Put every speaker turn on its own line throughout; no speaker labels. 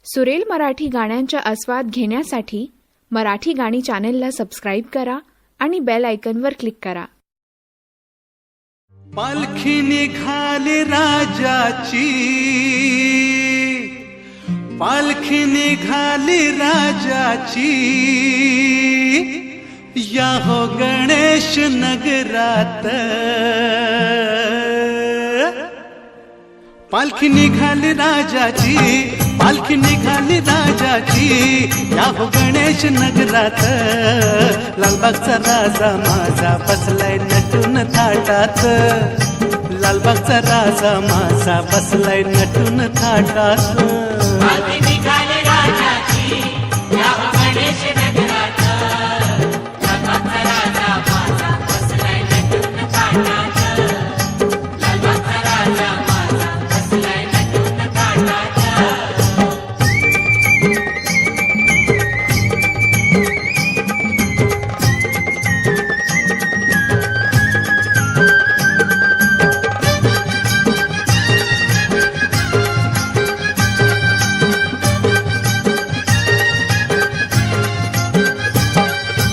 सुरेल मराठी गाण्यांचा आस्वाद घेण्यासाठी मराठी गाणी चॅनेलला सबस्क्राईब करा आणि बेल आयकॉनवर क्लिक करा.
पालखी निघाली राजाची, पालखी निघाली राजाची, या हो गणेश नगरात. पालखी निघाली राजाची, पालखी निघाली राजाची, या हो गणेश नगरात. लालबागचा राजा माझा बसलाय नटून थाटात, लालबागचा राजा माझा बसलाय नटून थाटात.
पालखी निघाली राजाची, या हो गणेश नगरात. लालबागचा राजा माझा बसलाय नटून थाटात, लालबागचा राजा माझा बसलाय नटून थाटात.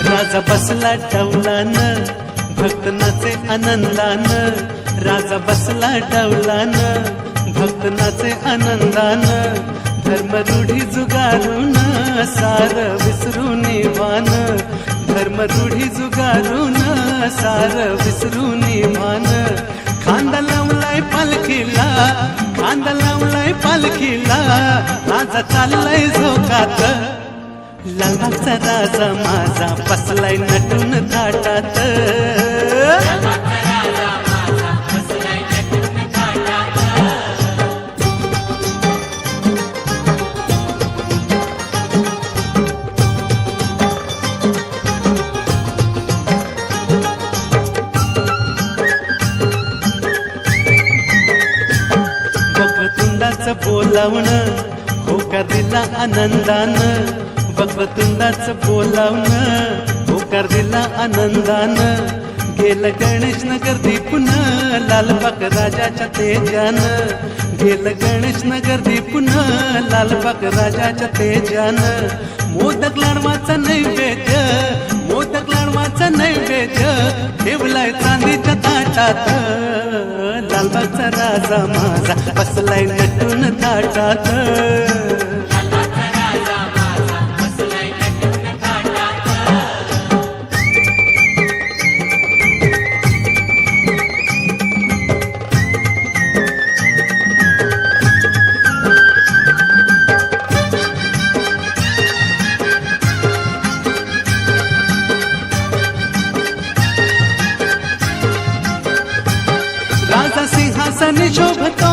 राजा बसला डौलान, भक्त नाचे आनंदान. राजा बसला डौलान, भक्त नाचे आनंदान. धर्म रूढी जुगारून सार विसरून वान, धर्म रूढी जुगारून सार विसरून वान. खांदा लावलाय पालखीला, खांदा लावलाय पालखीला, राजा चाललाय झोकात. लालबागचा राजा माझा बसलाय नटून थाटात. वक्रतुंडाचं बोलावणं होकार दिला आनंदान, वक्रतुंडाचं बोलावणं होकार दिला आनंदान. गेलं गणेश नगर दीपून लालबाग राजाच्या तेजान, गेलं गणेश नगर दीपून लालबाग राजाच्या तेजान. मोदक लाडवाचा नैवेद्य, मोदक लाडवाचा नैवेद्य ठेवलाय चांदीच्या ताटात. लालबागचा राजा माझा बसलाय नटून थाटात. राजा सिंहासन शोभतो,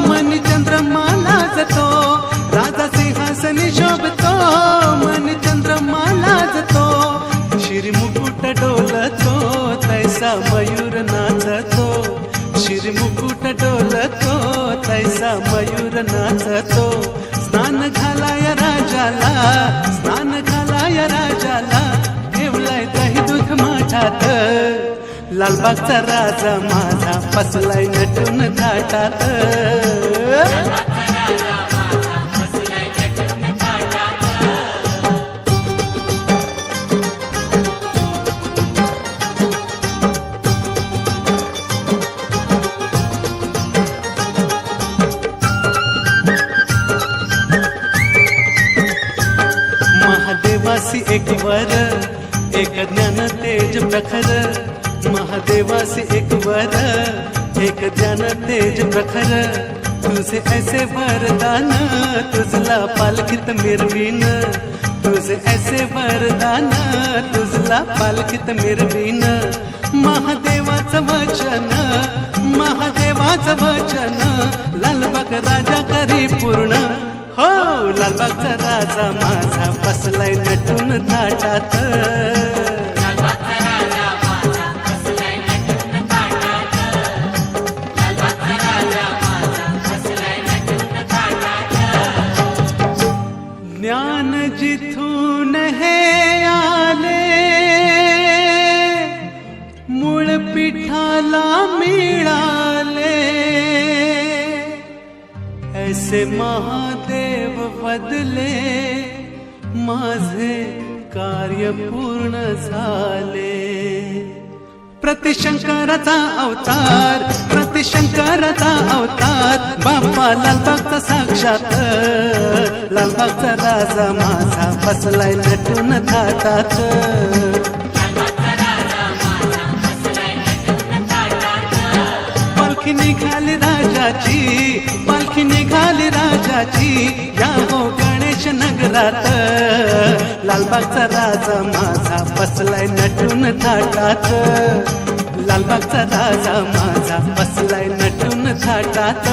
मन चंद्रमा लाजतो. राजा सिंहासन शोभतो, मन चंद्रमा लाजतो. शिरी मुकुट डोलतो, तैसा मयूर नाचतो. शिरी मुकुट डोलतो, तैसा मयूर नाचतो. स्नान घालाय राजाला, स्नान घालाय राजाला, ठेवलाय दही दूध माठात. लालबागचा राजा माझा बसलाय नटून थाटात. महादेवासी एक वर, एक ज्ञान तेज प्रखर. महादेवासी एक वर, एक ज्ञान तेज प्रखर. तुझे ऐसे वरदान, तुझला पालखीत मिरवीन. तुझे ऐसे वरदान, तुझला पालखीत मिरवीन. महादेवाचं वचन, महादेवाचं वचन, लालबाग राजा करी पूर्ण. हो लालबागचा राजा माझा बसलाय नटून थाटात. ज्ञान जिथून हे आले, मूळ पिठाला मिळाले. ऐसे महादेव बदले माझे कार्य पूर्ण झाले प्रतिशंकराचा अवतार प्रतिशंकराचा अवतार बाप्पा लालबागचा साक्षात लालबागचा राजा माझा बसलाय नटून थाटात पालखी निघाली राजाची पालखी निघाली राजाची या हो गणेश नगरात लालबागचा राजा माझा बसलाय नटून थाटात लालबागचा राजा माझा बसलाय नटून थाटात